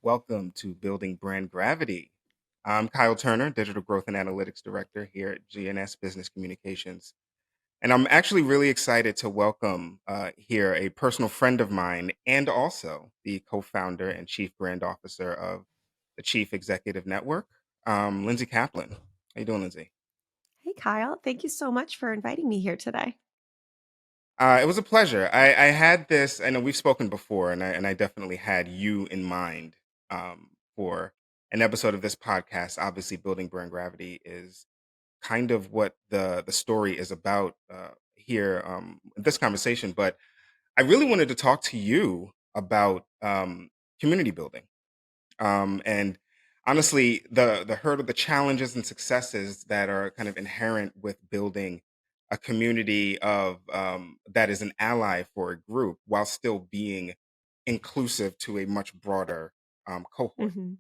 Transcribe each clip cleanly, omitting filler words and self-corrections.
Welcome to Building Brand Gravity. I'm Kyle Turner, Digital Growth and Analytics Director here at GNS Business Communications. And I'm actually really excited to welcome here a personal friend of mine and also the co founder and chief brand officer of the Chief Executive Network, Lindsay Kaplan. How you doing, Lindsay? Hey, Kyle. Thank you so much for inviting me here today. It was a pleasure. I had this. I know we've spoken before, and I definitely had you in mind for an episode of this podcast. Obviously, building brand gravity is kind of what the story is about here in this conversation. But I really wanted to talk to you about community building. And honestly, the hurdle, the challenges and successes that are kind of inherent with building a community of that is an ally for a group while still being inclusive to a much broader cohort. hmm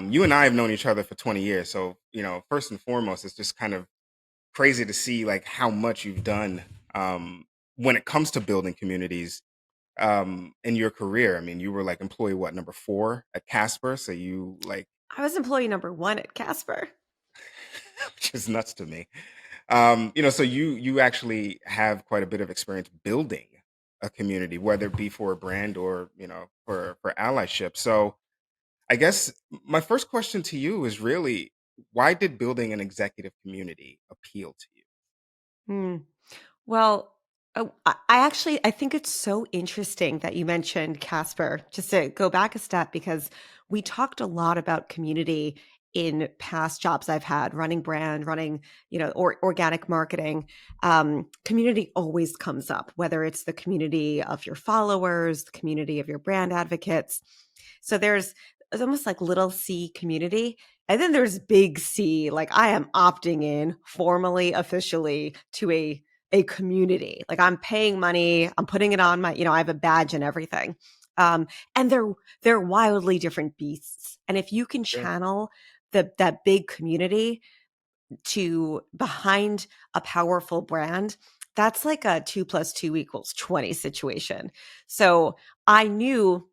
You and I have known each other for 20 years, so first and foremost, it's just kind of crazy to see like how much you've done when it comes to building communities in your career. I mean, you were like employee what, number 4 at Casper, so you like I was employee number one at Casper. which is nuts to me. So you actually have quite a bit of experience building a community, whether it be for a brand or for allyship. So I guess my first question to you is really, why did building an executive community appeal to you? Hmm. Well, I think it's so interesting that you mentioned Casper. Just to go back a step, because we talked a lot about community in past jobs I've had, running brand, running, or organic marketing. Community always comes up, whether it's the community of your followers, the community of your brand advocates. So it's almost like little C community. And then there's big C, like I am opting in formally, officially to a community. Like I'm paying money, I'm putting it on I have a badge and everything. And they're wildly different beasts. And if you can Sure. channel that big community to behind a powerful brand, that's like a 2 + 2 = 20 situation. So I knew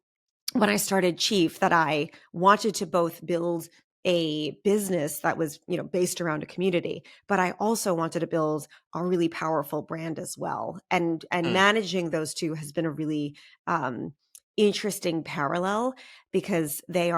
when I started Chief that I wanted to both build a business that was, based around a community, but I also wanted to build a really powerful brand as well. And Mm, managing those two has been a really interesting parallel because they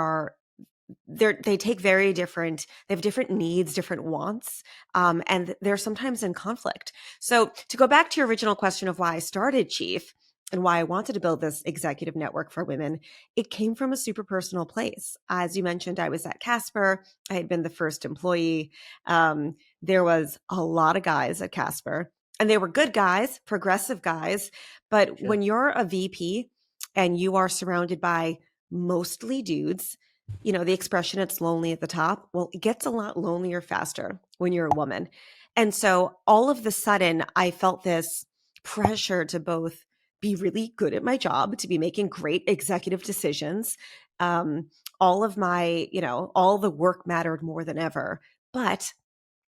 take very different, they have different needs, different wants, and they're sometimes in conflict. So to go back to your original question of why I started Chief and why I wanted to build this executive network for women, it came from a super personal place. As you mentioned, I was at Casper. I had been the first employee. There was a lot of guys at Casper, and they were good guys, progressive guys. But sure. when you're a VP and you are surrounded by mostly dudes, the expression it's lonely at the top. Well, it gets a lot lonelier faster when you're a woman. And so all of the sudden, I felt this pressure to both be really good at my job, to be making great executive decisions. Um, all the work mattered more than ever. But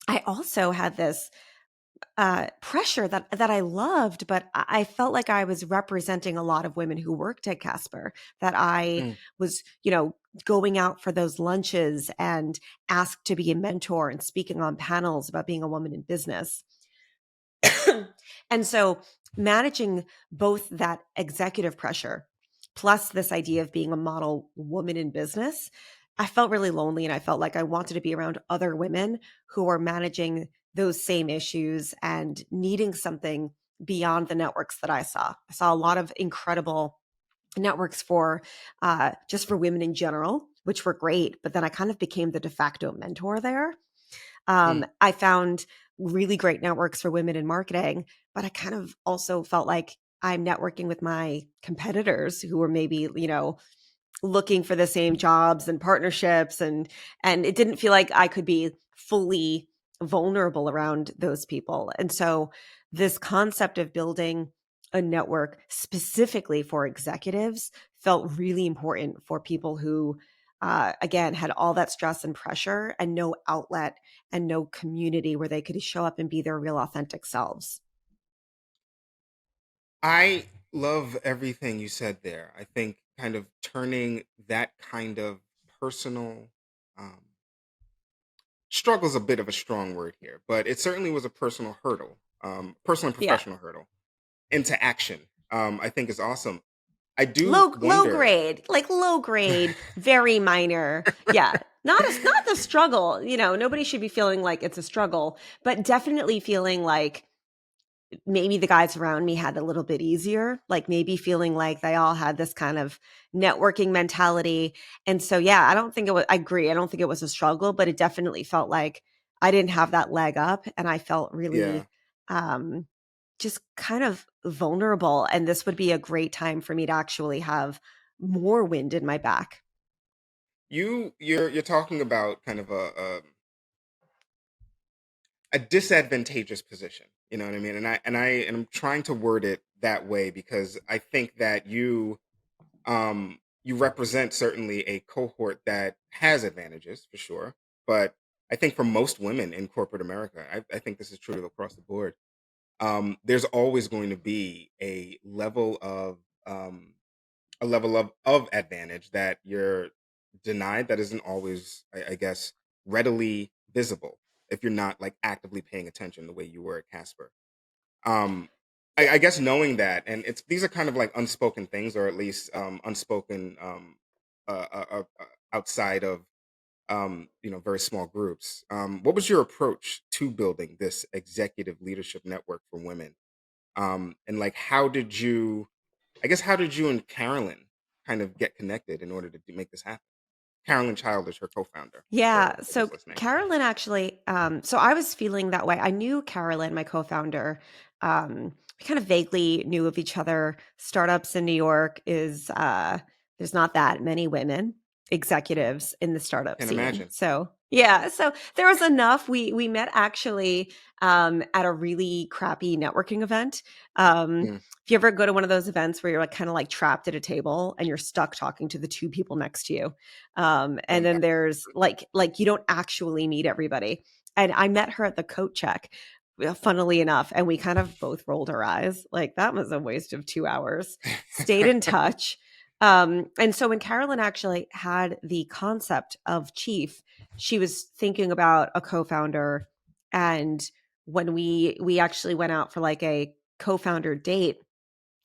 I also had this pressure that I loved, but I felt like I was representing a lot of women who worked at Casper, that I Mm. was, going out for those lunches and asked to be a mentor and speaking on panels about being a woman in business. And so managing both that executive pressure plus this idea of being a model woman in business, I felt really lonely, and I felt like I wanted to be around other women who are managing those same issues and needing something beyond the networks that I saw. I saw a lot of incredible networks for just for women in general, which were great. But then I kind of became the de facto mentor there. Mm. I found really great networks for women in marketing, but I kind of also felt like I'm networking with my competitors who were maybe, looking for the same jobs and partnerships, and it didn't feel like I could be fully vulnerable around those people. And so this concept of building a network specifically for executives felt really important for people who again had all that stress and pressure and no outlet and no community where they could show up and be their real authentic selves. I love everything you said there. I think kind of turning that kind of personal um, struggle's a bit of a strong word here, but it certainly was a personal hurdle, personal and Yeah. professional hurdle into action. I think is awesome. I do Low wonder. grade, like low grade, very minor. Yeah. Not the struggle, nobody should be feeling like it's a struggle, but definitely feeling like maybe the guys around me had a little bit easier, like maybe feeling like they all had this kind of networking mentality. And so, yeah, I agree. I don't think it was a struggle, but it definitely felt like I didn't have that leg up and I felt Yeah, really um, just kind of vulnerable. And this would be a great time for me to actually have more wind in my back. you're talking about kind of a disadvantageous position. You know what I mean? And I'm trying to word it that way because I think that you represent certainly a cohort that has advantages for sure, but I think for most women in corporate America, I think this is true across the board. There's always going to be um, a level of advantage that you're denied that isn't always, I guess, readily visible if you're not like actively paying attention the way you were at Casper. Um, I guess knowing that, and it's these are kind of like unspoken things, or at least unspoken outside of very small groups. What was your approach to building this executive leadership network for women? And like, how did you and Carolyn kind of get connected in order to make this happen? Carolyn Child is her co-founder Yeah. for So those listening. Carolyn actually, so I was feeling that way. I knew Carolyn, my co-founder. We kind of vaguely knew of each other. Startups in New York there's not that many women executives in the startup Can scene. imagine. So yeah, so there was enough. We met actually at a really crappy networking event. Mm, If you ever go to one of those events where you're like kind of like trapped at a table and you're stuck talking to the two people next to you, and done then that. there's like you don't actually meet everybody. And I met her at the coat check, funnily enough, and we kind of both rolled our eyes. Like that was a waste of 2 hours. Stayed in touch. And so when Carolyn actually had the concept of Chief, she was thinking about a co-founder. And when we actually went out for like a co-founder date,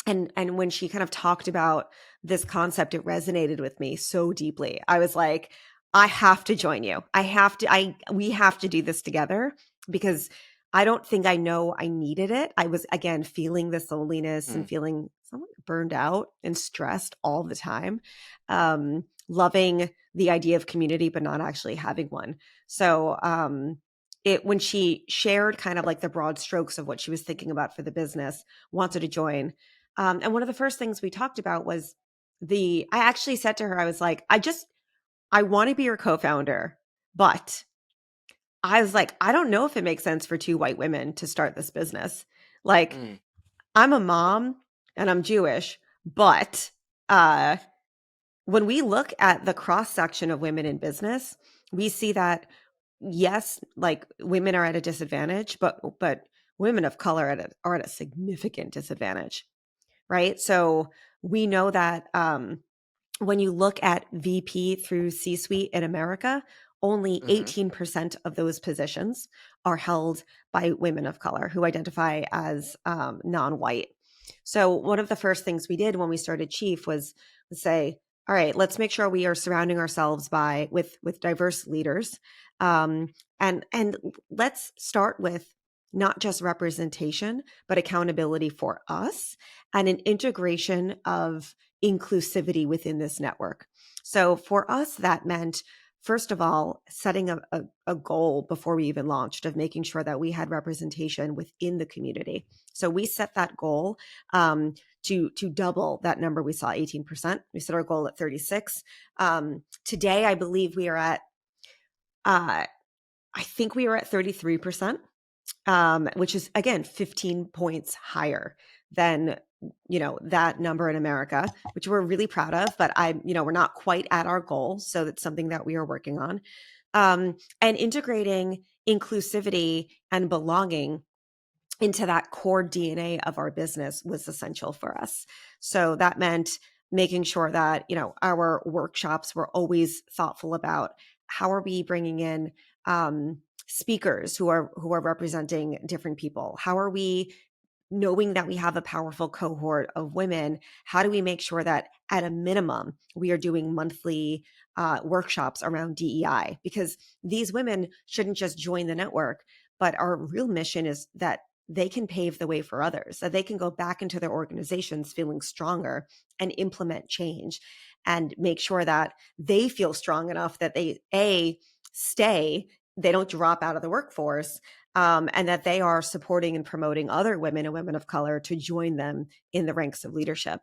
and when she kind of talked about this concept, it resonated with me so deeply. I was like, I have to join you. I we have to do this together because I don't think I know I needed it. I was again feeling this loneliness and Mm, feeling somewhat burned out and stressed all the time. Loving the idea of community but not actually having one. So it when she shared kind of like the broad strokes of what she was thinking about for the business, wanted to join, and one of the first things we talked about was I actually said to her, I was like, I want to be your co founder, but I was like, I don't know if it makes sense for two white women to start this business. Like, mm, I'm a mom and I'm Jewish, but uh, when we look at the cross section of women in business, we see that yes, like women are at a disadvantage, but women of color are at a significant disadvantage, right? So we know that when you look at VP through C suite in America, only hmm 18% of those positions are held by women of color who identify as non white. So, one of the first things we did when we started Chief was say, all right, let's make sure we are surrounding ourselves with diverse leaders. Um, and let's start with not just representation, but accountability for us and an integration of inclusivity within this network. So for us, that meant, first of all, setting a goal before we even launched of making sure that we had representation within the community. So we set that goal to double that number. We saw 18%. We set our goal at 36. Today, I believe we are at, I think we are at 33%, which is again 15 points higher than that number in America, which we're really proud of. But we're not quite at our goal, so that's something that we are working on. And integrating inclusivity and belonging into that core DNA of our business was essential for us. So that meant making sure that, our workshops were always thoughtful about how are we bringing in speakers who are representing different people? How are we knowing that we have a powerful cohort of women? How do we make sure that at a minimum we are doing monthly workshops around DEI? Because these women shouldn't just join the network, but our real mission is that they can pave the way for others, that they can go back into their organizations feeling stronger and implement change and make sure that they feel strong enough that they, A, stay, they don't drop out of the workforce, and that they are supporting and promoting other women and women of color to join them in the ranks of leadership.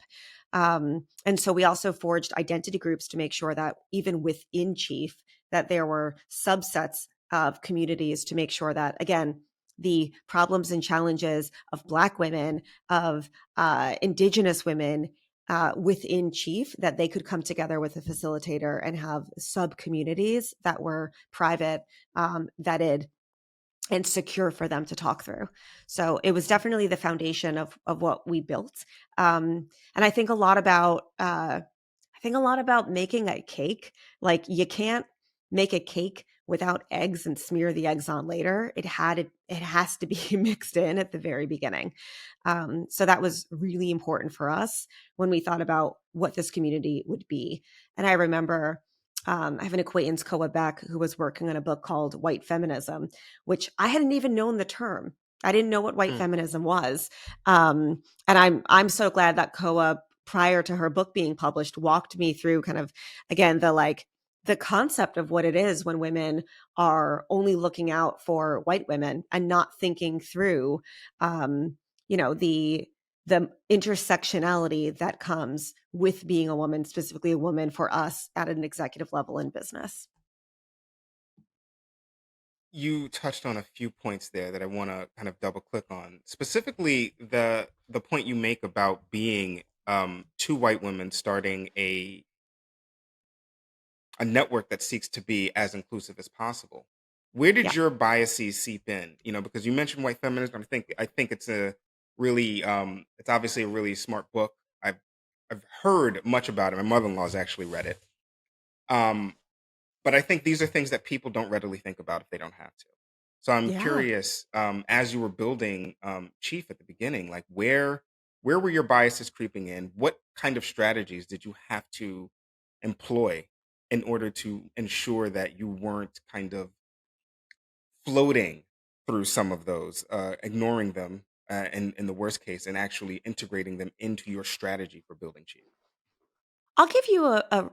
And so we also forged identity groups to make sure that even within Chief, that there were subsets of communities to make sure that, again, the problems and challenges of Black women, of Indigenous women within Chief, that they could come together with a facilitator and have sub communities that were private, vetted, and secure for them to talk through. So it was definitely the foundation of what we built. And I think a lot about making a cake. Like, you can't make a cake without eggs and smear the eggs on later. It has to be mixed in at the very beginning. So that was really important for us when we thought about what this community would be. And I remember I have an acquaintance, Koa Beck, who was working on a book called White Feminism, which I hadn't even known the term. I didn't know what white Mm. feminism was. And I'm so glad that Koa, prior to her book being published, walked me through kind of, again, the concept of what it is when women are only looking out for white women and not thinking through, the intersectionality that comes with being a woman, specifically a woman for us at an executive level in business. You touched on a few points there that I want to kind of double click on. Specifically, the point you make about being two white women starting a network that seeks to be as inclusive as possible. Where did Yeah. your biases seep in? Because you mentioned white feminism. I think it's a really it's obviously a really smart book. I've heard much about it. My mother-in-law's actually read it. Um, but I think these are things that people don't readily think about if they don't have to. So I'm Yeah. curious, as you were building Chief at the beginning, like where were your biases creeping in? What kind of strategies did you have to employ in order to ensure that you weren't kind of floating through some of those, ignoring them in the worst case, and actually integrating them into your strategy for building Chief? I'll give you a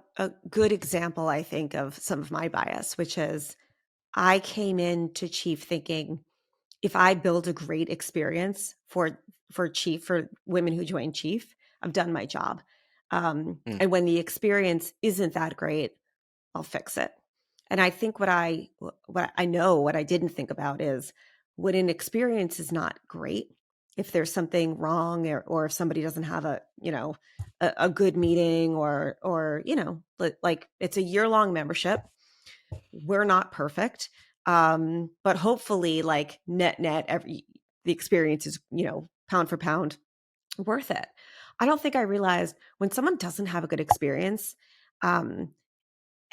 good example, I think, of some of my bias, which is I came into Chief thinking if I build a great experience for Chief, for women who join Chief, I've done my job. Mm. And when the experience isn't that great, I'll fix it. And I think what I didn't think about is when an experience is not great, if there's something wrong, or if somebody doesn't have a good meeting, or like it's a year-long membership, we're not perfect. But hopefully, like, net the experience is, pound for pound, worth it. I don't think I realized when someone doesn't have a good experience, um,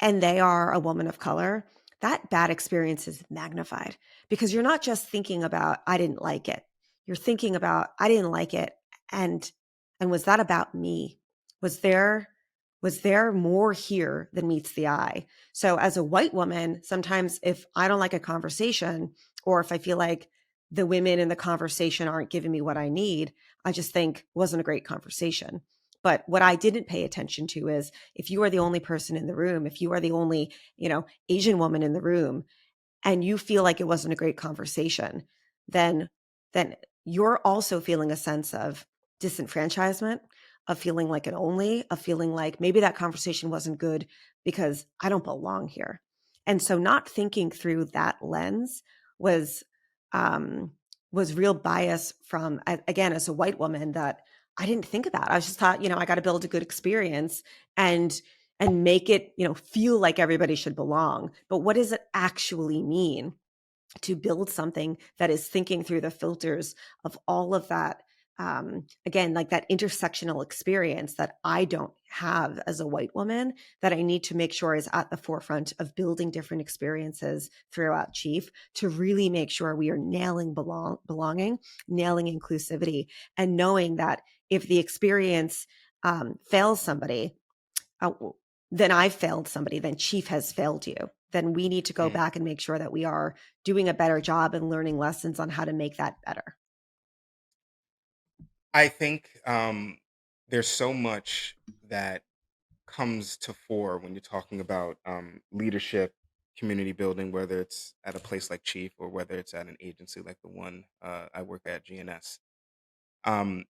and they are a woman of color, that bad experience is magnified, because you're not just thinking about, I didn't like it. You're thinking about, I didn't like it. And was that about me? Was there more here than meets the eye? So as a white woman, sometimes if I don't like a conversation, or if I feel like the women in the conversation aren't giving me what I need, I just think it wasn't a great conversation. But what I didn't pay attention to is, if you are the only person in the room, if you are the only, Asian woman in the room, and you feel like it wasn't a great conversation, then then you're also feeling a sense of disenfranchisement, of feeling like an only, of feeling like maybe that conversation wasn't good because I don't belong here. And so not thinking through that lens was um was real bias from, again, as a white woman, that I didn't think about. I just thought, I got to build a good experience and make it, feel like everybody should belong. But what does it actually mean to build something that is thinking through the filters of all of that, again, like that intersectional experience that I don't have as a white woman, that I need to make sure is at the forefront of building different experiences throughout Chief to really make sure we are nailing belonging, nailing inclusivity, and knowing that if the experience fails somebody, uh, then I've failed somebody, then Chief has failed you. Then we need to go Mm. back and make sure that we are doing a better job and learning lessons on how to make that better. I think there's so much that comes to fore when you're talking about leadership, community building, whether it's at a place like Chief or whether it's at an agency like the one I work at, GNS. Um,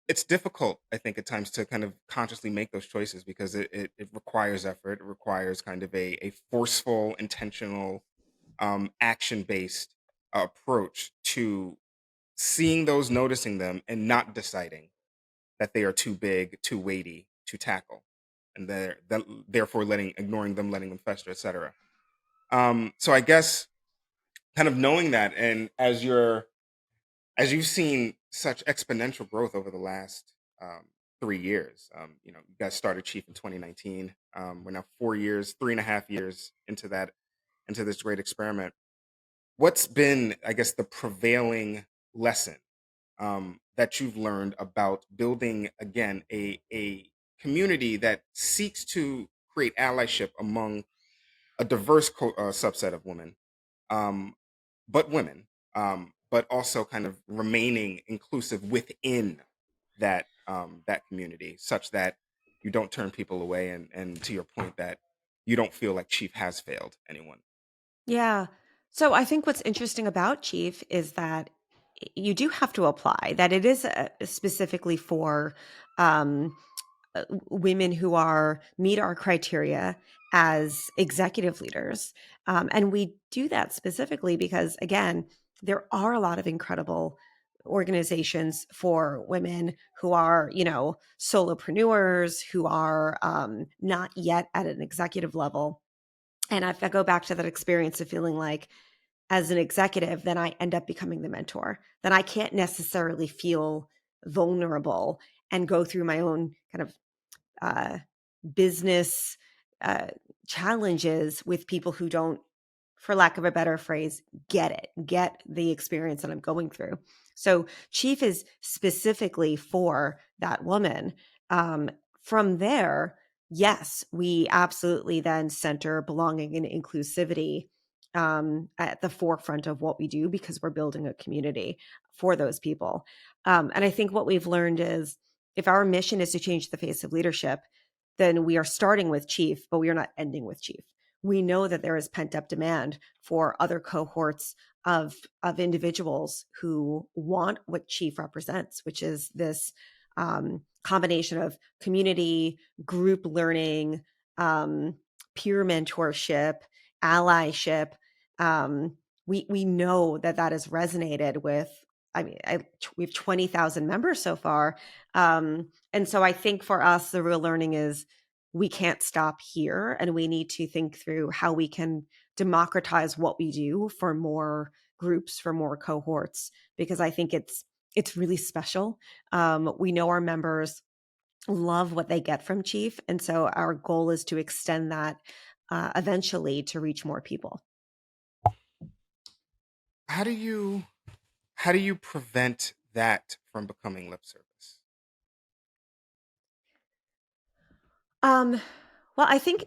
it's difficult, I think, at times to kind of consciously make those choices because it requires effort. It requires kind of a forceful, intentional, action based approach to seeing those, noticing them, and not deciding that they are too big, too weighty to tackle, and therefore ignoring them, letting them fester, etc. So I guess kind of knowing that, and as you've seen such exponential growth over the last 3 years, you guys started Chief in 2019. We're now 4 years, 3.5 years into this great experiment. What's been, I guess, the prevailing lesson that you've learned about building again a community that seeks to create allyship among a diverse subset of women, um, but women, but also kind of remaining inclusive within that community, such that you don't turn people away, and to your point that you don't feel like Chief has failed anyone. Yeah. So I think what's interesting about Chief is that you do have to apply, that it is specifically for um, women who are meet our criteria as executive leaders. And we do that specifically because, again, there are a lot of incredible organizations for women who are, solopreneurs, who are not yet at an executive level. And if I go back to that experience of feeling like, as an executive, then I end up becoming the mentor. Then I can't necessarily feel vulnerable and go through my own kind of uh, business uh, challenges with people who don't, for lack of a better phrase, get the experience that I'm going through. So Chief is specifically for that woman. Um, from there, yes, we absolutely then center belonging and inclusivity at the forefront of what we do because we're building a community for those people. And I think what we've learned is if our mission is to change the face of leadership, then we are starting with Chief, but we are not ending with Chief. We know that there is pent up demand for other cohorts of individuals who want what Chief represents, which is this combination of community, group learning, um, peer mentorship, allyship. We know that that has resonated with. I mean, we have 20,000 members so far, and so I think for us, the real learning is we can't stop here, and we need to think through how we can democratize what we do for more groups, for more cohorts, because I think it's really special. We know our members love what they get from Chief, and so our goal is to extend that eventually to reach more people. How do you prevent that from becoming lip service? Um, well, I think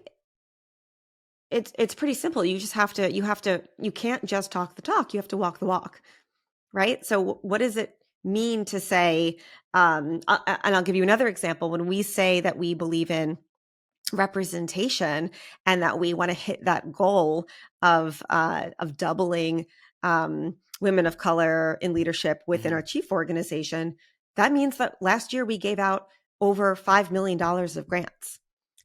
it's pretty simple. You can't just talk the talk. You have to walk the walk, right? So what does it mean to say, and I'll give you another example. When we say that we believe in representation and that we want to hit that goal of doubling women of color in leadership within Hmm. our Chief organization, that means that last year we gave out over $5 million of grants.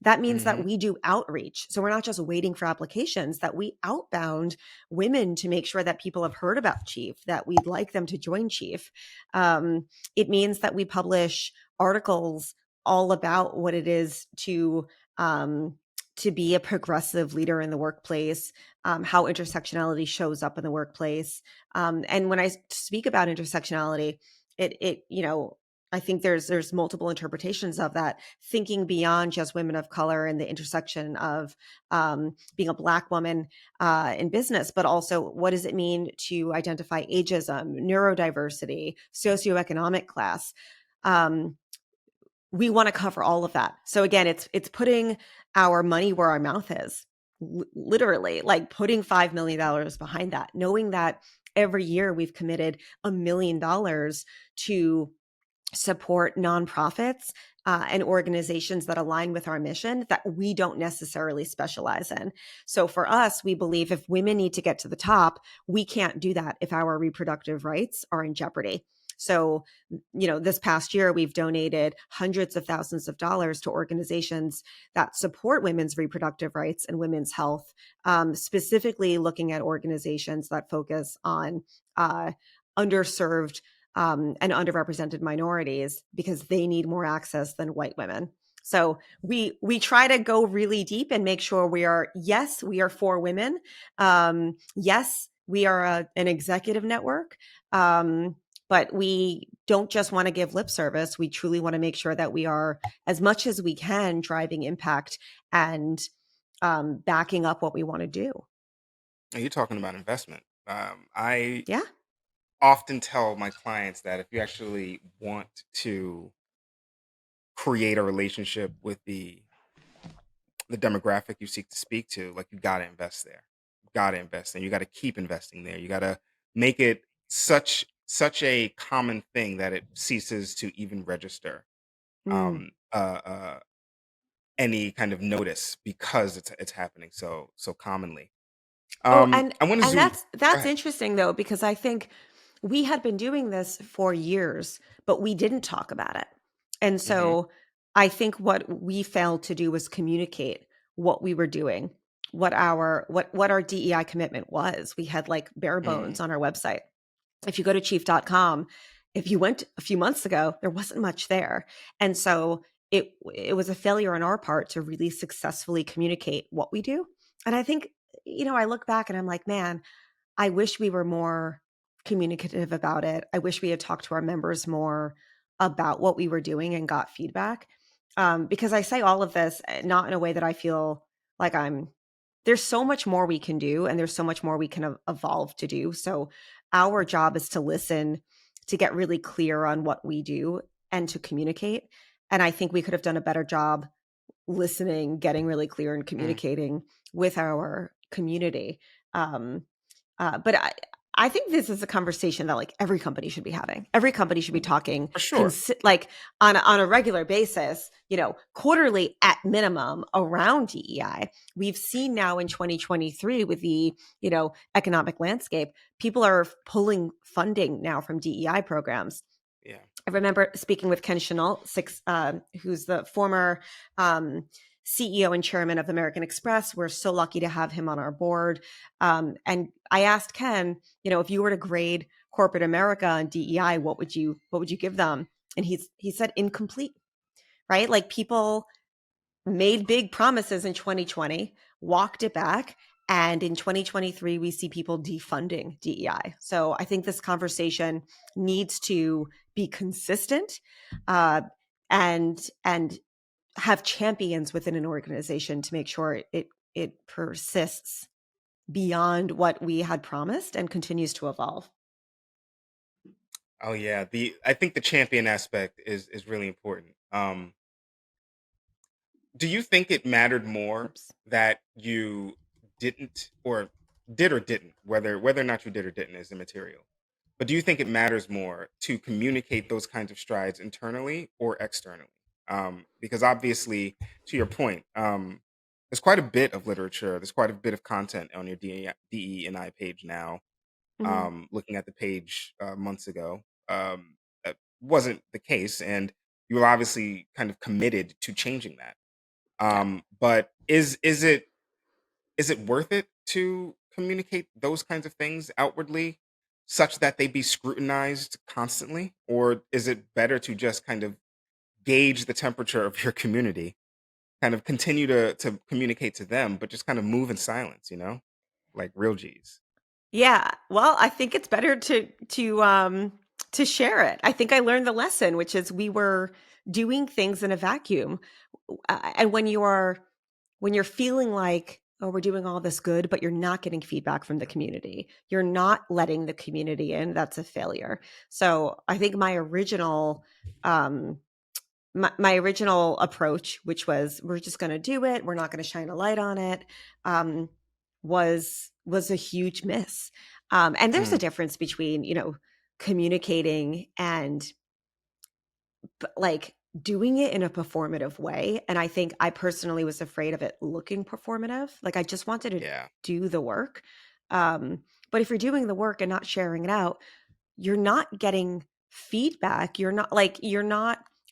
That means that Hmm. we do outreach. So we're not just waiting for applications, that we outbound women to make sure that people have heard about Chief, that we'd like them to join Chief. It means that we publish articles all about what it is to um, to be a progressive leader in the workplace, how intersectionality shows up in the workplace. And when I speak about intersectionality, it I think there's multiple interpretations of that, thinking beyond just women of color and the intersection of being a Black woman in business, but also what does it mean to identify ageism, neurodiversity, socioeconomic class. Um, we want to cover all of that. So again, it's putting our money where our mouth is, literally, like putting $5 million behind that, knowing that every year we've committed $1 million to support nonprofits and organizations that align with our mission that we don't necessarily specialize in. So for us, we believe if women need to get to the top, we can't do that if our reproductive rights are in jeopardy. So, this past year, we've donated hundreds of thousands of dollars to organizations that support women's reproductive rights and women's health, specifically looking at organizations that focus on underserved and underrepresented minorities because they need more access than white women. So we try to go really deep and make sure we are for women. Yes, we are an executive network. But we don't just want to give lip service. We truly want to make sure that we are, as much as we can, driving impact and backing up what we want to do. And you're talking about investment. I Yeah. often tell my clients that if you actually want to create a relationship with the demographic you seek to speak to, like you got to invest there. You got to invest, and you got to keep investing there. You got to make it such a common thing that it ceases to even register Mm. um, uh, uh, any kind of notice because it's happening so commonly. Oh, and I want to and zoom. Go that's ahead. interesting though, because I think we had been doing this for years, but we didn't talk about it. And Hmm. so I think what we failed to do was communicate what we were doing, what our DEI commitment was. We had like bare Mm, bones on our website. If you go to chief.com, if you went a few months ago, there wasn't much there. And so it was a failure on our part to really successfully communicate what we do. And I think, I look back and I'm like, man, I wish we were more communicative about it. I wish we had talked to our members more about what we were doing and got feedback. Because I say all of this not in a way that I feel like there's so much more we can do and there's so much more we can evolve to do. So our job is to listen, to get really clear on what we do and to communicate. And I think we could have done a better job listening, getting really clear and mm, communicating with our community. Um, but I think this is a conversation that like every company should be having. Every company should be talking for sure. like on a regular basis, quarterly at minimum around DEI. We've seen now in 2023 with the, economic landscape, people are pulling funding now from DEI programs. Yeah. I remember speaking with Ken Chenault, who's the former CEO and chairman of American Express. We're so lucky to have him on our board. And I asked Ken, if you were to grade corporate America on DEI, what would you give them? And he said incomplete, right? Like people made big promises in 2020, walked it back. And in 2023, we see people defunding DEI. So I think this conversation needs to be consistent uh, and have champions within an organization to make sure it persists beyond what we had promised and continues to evolve. Oh yeah. I think the champion aspect is really important. Do you think it mattered more Oops. that you didn't or didn't, whether or not you did or didn't is immaterial. But do you think it matters more to communicate those kinds of strides internally or externally? Because obviously, to your point, there's quite a bit of literature, there's quite a bit of content on your DE&I page now. Mm-hmm. Looking at the page months ago, that wasn't the case, and you were obviously kind of committed to changing that. Yeah. But is it worth it to communicate those kinds of things outwardly such that they be scrutinized constantly? Or is it better to just kind of gauge the temperature of your community kind of continue to communicate to them, but just kind of move in silence, like real G's. Yeah. Well, I think it's better to share it. I think I learned the lesson, which is we were doing things in a vacuum. And when you're feeling like, oh, we're doing all this good, but you're not getting feedback from the community, you're not letting the community in, that's a failure. So I think um my original approach, which was we're just going to do it, we're not going to shine a light on it, um, was a huge miss. And there's a Mm, difference between communicating and like doing it in a performative way. And I think I personally was afraid of it looking performative. Like I just wanted to yeah. do the work. Um, but if you're doing the work and not sharing it out, you're not getting feedback. You're not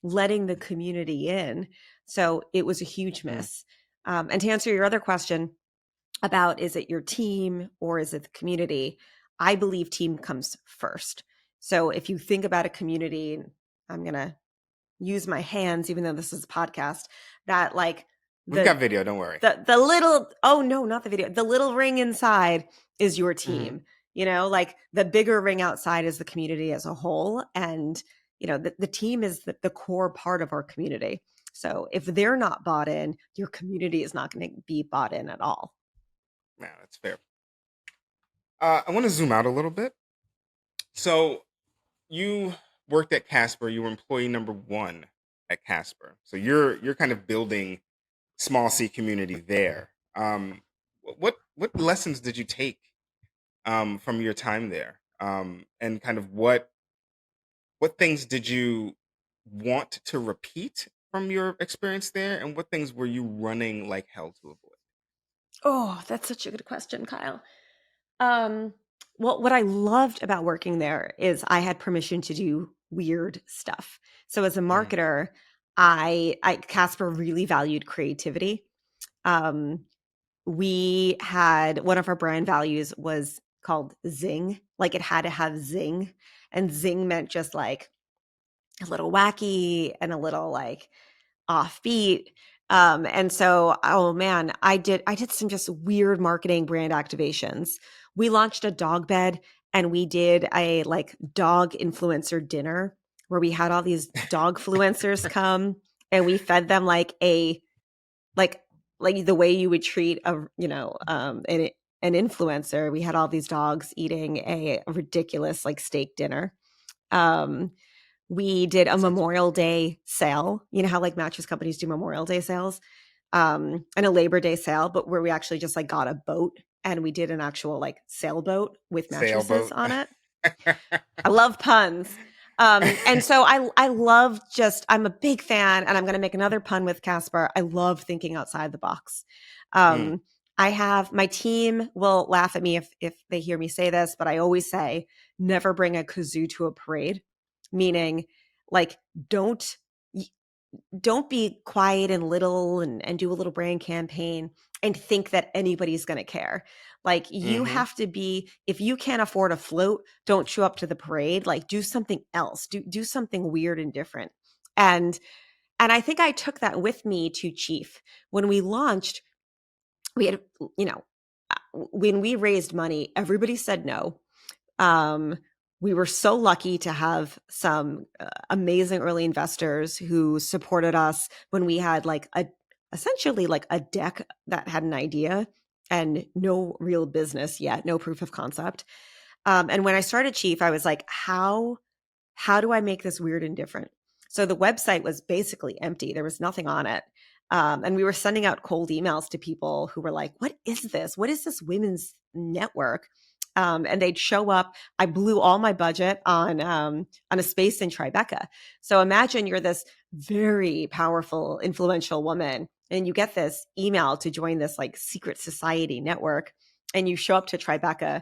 letting the community in. So it was a huge Mm, miss. And to answer your other question about is it your team or is it the community? I believe team comes first. So if you think about a community, I'm gonna use my hands, even though this is a podcast, that like we've the got video. Don't worry. the little, oh no, not the video, the little ring inside is your Hmm. team. Like the bigger ring outside is the community as a whole. And the team is the core part of our community. So if they're not bought in, your community is not going to be bought in at all. No, that's fair. I want to zoom out a little bit. So you worked at Casper. You were employee number one at Casper. So you're kind of building small C community there. What lessons did you take from your time there? And kind of what things did you want to repeat from your experience there, and what things were you running like hell to avoid? Oh, that's such a good question, Kyle. Um, well, what I loved about working there is I had permission to do weird stuff. So as a Mm. marketer, I Casper really valued creativity. Um, we had one of our brand values was called zing. Like it had to have zing, and zing meant just like a little wacky and a little like offbeat. And so, oh man, I did some just weird marketing brand activations. We launched a dog bed and we did a like dog influencer dinner where we had all these dog influencers come and we fed them like like the way you would treat an influencer. We had all these dogs eating a ridiculous like steak dinner. Um, we did a Sounds Memorial amazing. Day sale. You know how like mattress companies do Memorial Day sales, and a Labor Day sale, but where we actually just like got a boat and we did an actual like sailboat with mattresses Sailboat. on it. I love puns. And so I love just I'm a big fan, and I'm going to make another pun with Casper. I love thinking outside the box. Mm, Um, I have my team will laugh at me if they hear me say this, but I always say never bring a kazoo to a parade, meaning like don't don't be quiet and little and do a little brand campaign and think that anybody's going to care. Like you mm-hmm. have to be, if you can't afford a float, don't show up to the parade. Like do something else. Do something weird and different. And and I think I took that with me to Chief. When we launched, we had, you know, when we raised money, everybody said no. um, we were so lucky to have some amazing early investors who supported us when we had like a essentially like a deck that had an idea and no real business yet, no proof of concept. And when I started Chief, I was like, how do I make this weird and different? So the website was basically empty. There was nothing on it. And we were sending out cold emails to people who were like, what is this? What is this women's network? And they'd show up. I blew all my budget on a space in Tribeca. So imagine you're this very powerful, influential woman, and you get this email to join this like secret society network, and you show up to Tribeca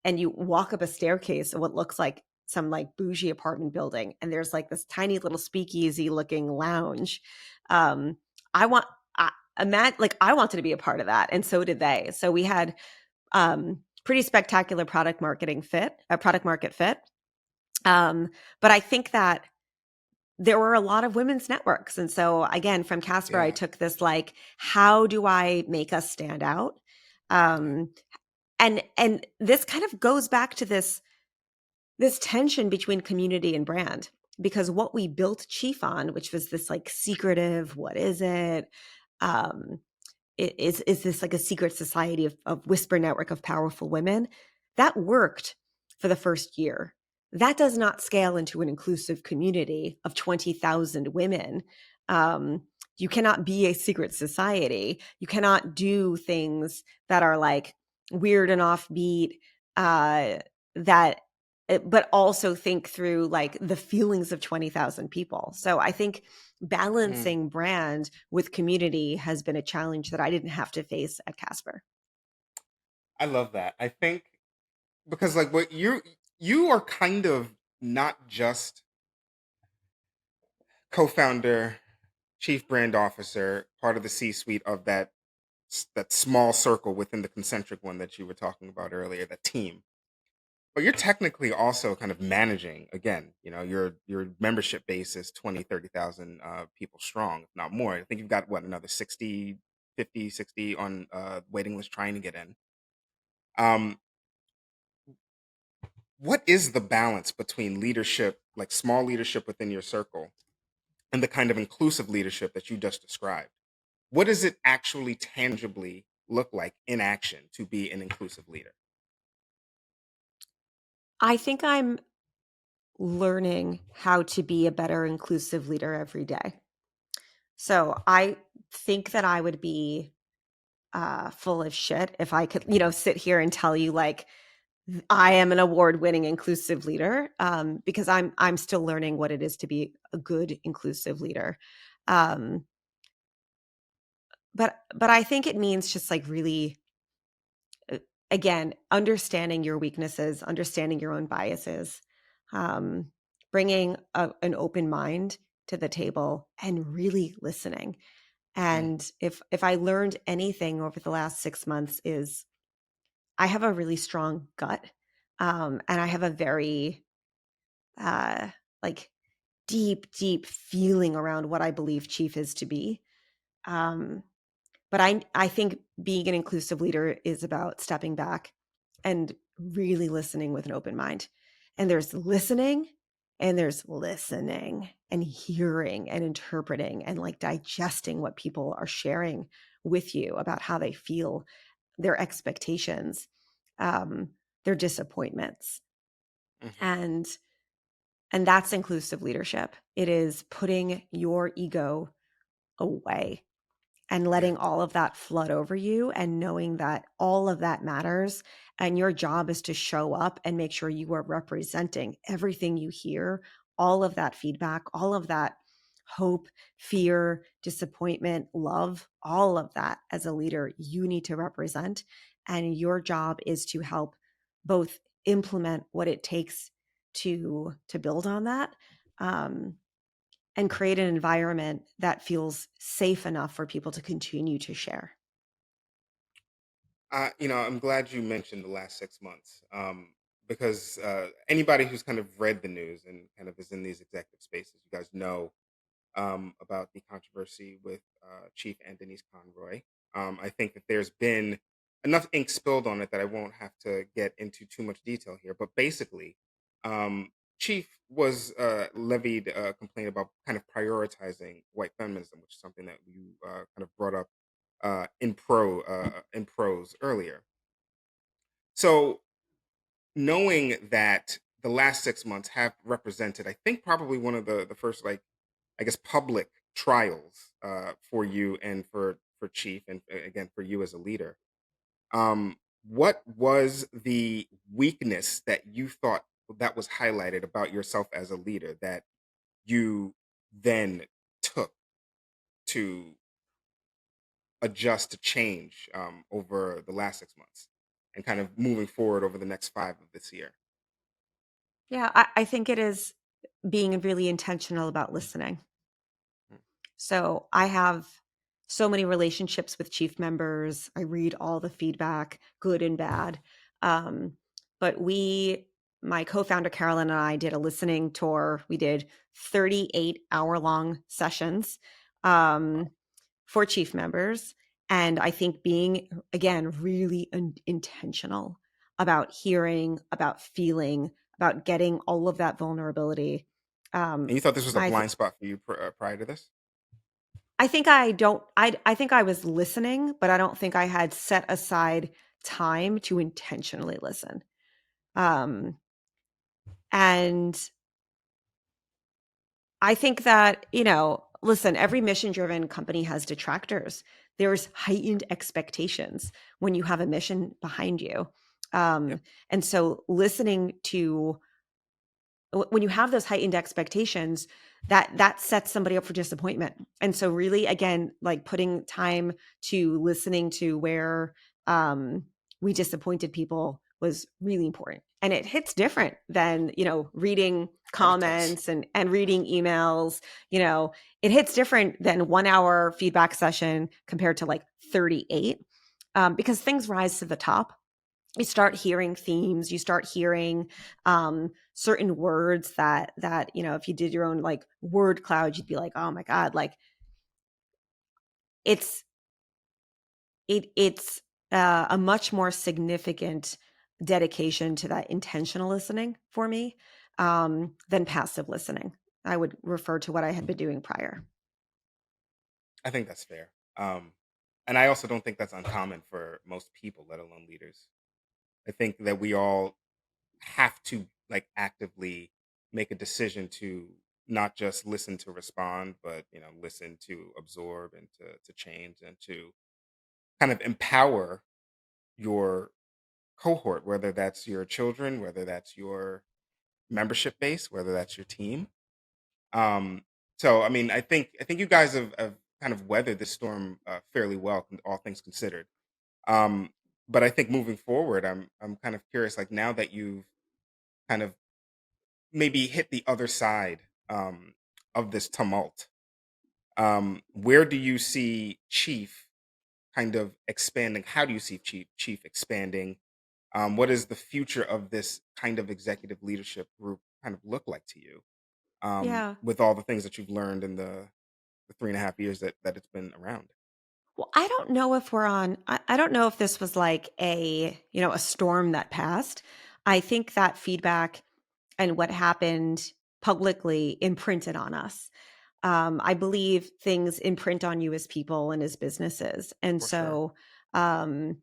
and you walk up a staircase of what looks like some like bougie apartment building, and there's like this tiny little speakeasy looking lounge. um I want I wanted to be a part of that, and so did they. So we had pretty spectacular product market fit. But I think that there were a lot of women's networks. And so again, from Casper, I Yeah. took this like, how do I make us stand out? Yeah. Um, and this kind of goes back to this tension between community and brand, because what we built Chief on, which was this like secretive, what is it? Um, is this like a secret society of whisper network of powerful women? That worked for the first year. That does not scale into an inclusive community of 20,000 women. You cannot be a secret society. You cannot do things that are like weird and offbeat, that but also think through like the feelings of 20,000 people. So I think Mm, balancing brand with community has been a challenge that I didn't have to face at Casper. I love that. I think because like what you are kind of not just co-founder, chief brand officer, part of the C-suite of that small circle within the concentric one that you were talking about earlier, that team. But you're technically also kind of managing, again, your membership base is 20, 30,000 people strong, if not more. I think you've got what, another 60, 50, 60 on waiting list trying to get in. Um, what is the balance between leadership, like small leadership within your circle, and the kind of inclusive leadership that you just described? What does it actually tangibly look like in action to be an inclusive leader? I think I'm learning how to be a better inclusive leader every day. So I think that I would be full of shit if I could, sit here and tell you like I am an award-winning inclusive leader, because I'm still learning what it is to be a good inclusive leader. Um, but I think it means just like really, uh, again, understanding your weaknesses, understanding your own biases, um, bringing an open mind to the table, and really listening. Mm, And if I learned anything over the last 6 months is I have a really strong gut, and I have a very uh, like deep feeling around what I believe Chief is to be. Um, but I think being an inclusive leader is about stepping back and really listening with an open mind. And there's listening and there's listening and hearing and interpreting and like digesting what people are sharing with you about how they feel, their expectations, um, their disappointments. mhm. And that's inclusive leadership. It is putting your ego away and Yeah. letting all of that flood over you and knowing that all of that matters. And your job is to show up and make sure you are representing everything you hear, all of that feedback, all of that hope, fear, disappointment, love, all of that as a leader, you need to represent. And your job is to help both implement what it takes to build on that. Um, and create an environment that feels safe enough for people to continue to share. I'm glad you mentioned the last 6 months, because anybody who's kind of read the news and kind of is in these executive spaces, you guys know about the controversy with Chief Anthony's Conroy. I think that there's been enough ink spilled on it that I won't have to get into too much detail here. But basically, um, Chief was levied a complaint about kind of prioritizing white feminism, which is something that you kind of brought up in prose earlier. So knowing that the last 6 months have represented, I think, probably one of the first, like, I guess, public trials for you and for Chief, and again for you as a leader. What was the weakness that you thought that was highlighted about yourself as a leader that you then took to adjust to change over the last 6 months and kind of moving forward over the next five of this year? Yeah, I think it is being really intentional about listening. Mm, So I have so many relationships with chief members. I read all the feedback, good and bad. Um, but we my co-founder Carolyn and I did a listening tour. We did 38-hour-long sessions for chief members. And I think being, again, really intentional about hearing, about feeling, about getting all of that vulnerability. And you thought this was a I th- blind spot for you prior to this? I think I don't. I think I was listening, but I don't think I had set aside time to intentionally listen. Um, and I think that, listen, every mission driven company has detractors. There's heightened expectations when you have a mission behind you. Yep. And so listening to when you have those heightened expectations, that sets somebody up for disappointment. And so really, again, like putting time to listening to where we disappointed people was really important. And it hits different than reading That it does. comments and reading emails. It hits different than 1 hour feedback session compared to like 38, because things rise to the top. You start hearing themes, you start hearing certain words that if you did your own like word cloud, you'd be like, oh my god, like it's it's a much more significant dedication to that intentional listening for me, than passive listening. I would refer to what I had been doing prior. I think that's fair. And I also don't think that's uncommon for most people, let alone leaders. I think that we all have to like actively make a decision to not just listen to respond, but listen to absorb and to change and to kind of empower your cohort, whether that's your children, whether that's your membership base, whether that's your team. Um, so I mean, I think you guys have kind of weathered the storm fairly well, all things considered. Um, but I think moving forward, I'm kind of curious, like now that you've kind of maybe hit the other side of this tumult, where do you see Chief kind of expanding? How do you see Chief expanding? What does the future of this kind of executive leadership group kind of look like to you? Yeah. With all the things that you've learned in the 3.5 years that it's been around. Well, I don't know if we're on, I don't know if this was like a storm that passed. I think that feedback and what happened publicly imprinted on us. I believe things imprint on you as people and as businesses. And For sure. so, um,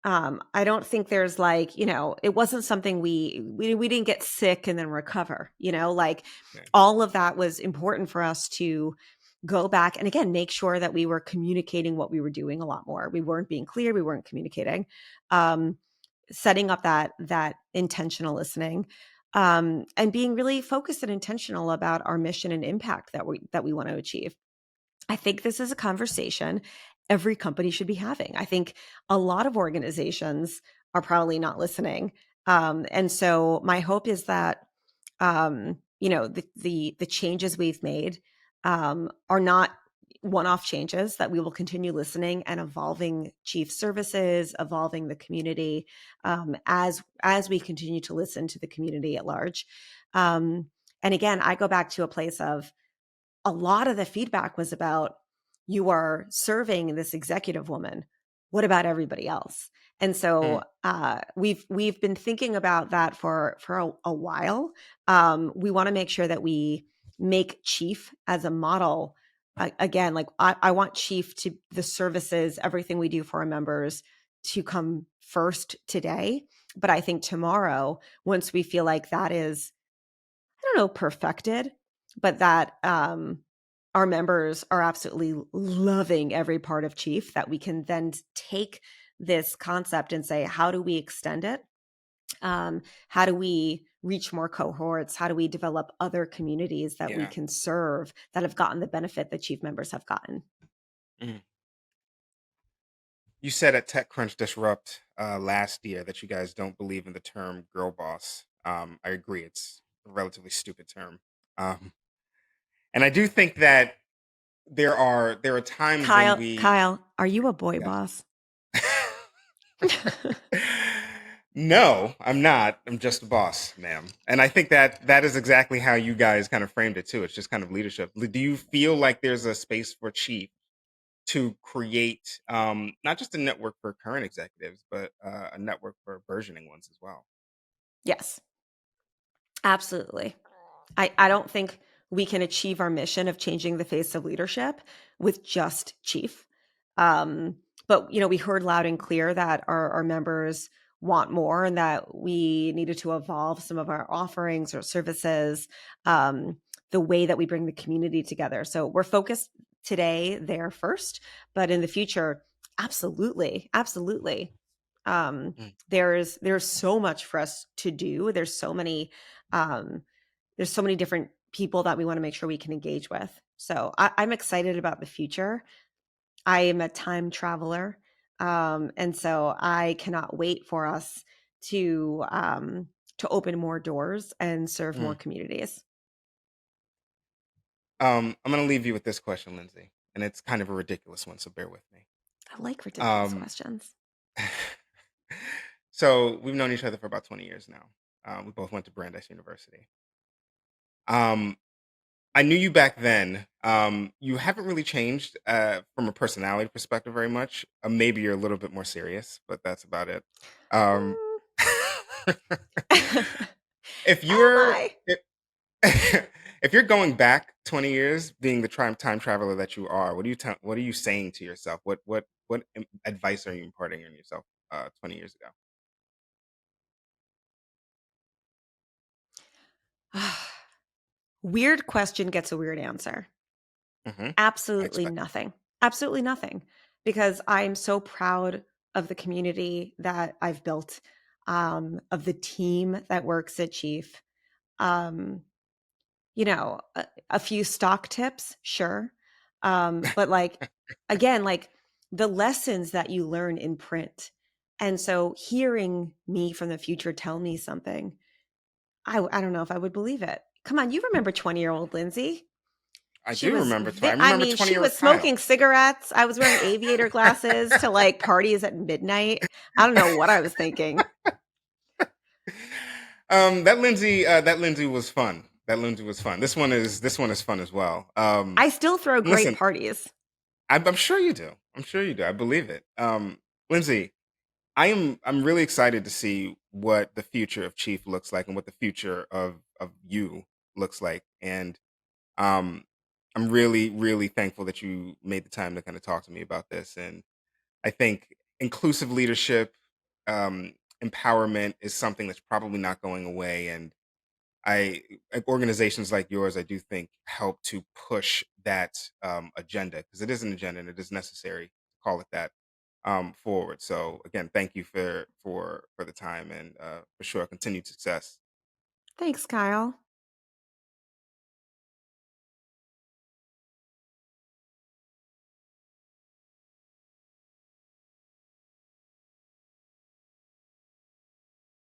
I don't think there's like, it wasn't something we didn't get sick and then recover, like Yeah. all of that was important for us to go back and again make sure that we were communicating what we were doing a lot more. We weren't being clear, we weren't communicating. Setting up that intentional listening, and being really focused and intentional about our mission and impact that we want to achieve. I think this is a conversation every company should be having. I think a lot of organizations are probably not listening. And so my hope is that the changes we've made are not one-off changes, that we will continue listening and evolving chief services, evolving the community, as we continue to listen to the community at large. And again, I go back to a place of a lot of the feedback was about, you are serving this executive woman. What about everybody else? And so Mm, we've been thinking about that for a while. We want to make sure that we make Chief as a model. Again, like I want Chief to the services, everything we do for our members to come first today. But I think tomorrow, once we feel like that is, I don't know, perfected, but that our members are absolutely loving every part of Chief, that we can then take this concept and say, how do we extend it? How do we reach more cohorts? How do we develop other communities that we yeah. can serve that have gotten the benefit that Chief members have gotten? Mhm. You said at TechCrunch Disrupt last year that you guys don't believe in the term girl boss. I agree. It's a relatively stupid term. Um, and I do think that there are times when Kyle, we Kyle, are you a boy yes. boss? No, I'm not. I'm just a boss, ma'am. And I think that that is exactly how you guys kind of framed it too. It's just kind of leadership. Do you feel like there's a space for chief to create not just a network for current executives, but a network for burgeoning ones as well? Yes, absolutely. I don't think we can achieve our mission of changing the face of leadership with just chief. Um, but we heard loud and clear that our members want more and that we needed to evolve some of our offerings or services, um, the way that we bring the community together. So we're focused today there first, but in the future, absolutely, absolutely. Mm. There's so much for us to do. Um, there's so many different people that we want to make sure we can engage with. So I'm excited about the future. I am a time traveler. And so I cannot wait for us to open more doors and serve more Mm. communities. I'm going to leave you with this question, Lindsay, and it's kind of a ridiculous one, so bear with me. I like ridiculous Um, questions. so we've known each other for about 20 years now. We both went to Brandeis University. Um, I knew you back then. You haven't really changed from a personality perspective very much. Maybe you're a little bit more serious, but that's about it. Um, Mm. if Am you're I? if, if you're going back 20 years, being the time traveler that you are, what are you saying to yourself? What advice are you imparting on yourself 20 years ago? Weird question gets a weird answer. Hmm. I Absolutely expect. nothing. Absolutely nothing. Because I'm so proud of the community that I've built, of the team that works at Chief. Um, a few stock tips, sure. But like, again, like the lessons that you learn in print. And so hearing me from the future tell me something, I don't know if I would believe it. Come on, you remember 20-year-old Lindsay? I She do was, remember. I I remember mean, she 20-year-old was Kyle. smoking cigarettes. I was wearing aviator glasses to like parties at midnight. I don't know what I was thinking. That Lindsay was fun. That Lindsay was fun. This one is fun as well. I still throw great Listen, parties. I'm sure you do. I'm sure you do. I believe it. Lindsay, I'm really excited to see what the future of Chief looks like and what the future of you looks like. And um, I'm really really thankful that you made the time to kind of talk to me about this. And I think inclusive leadership, empowerment is something that's probably not going away. And organizations like yours, I do think help to push that agenda because it is an agenda and it is necessary to call it that forward. So again, thank you for the time and for sure continued success. Thanks, Kyle.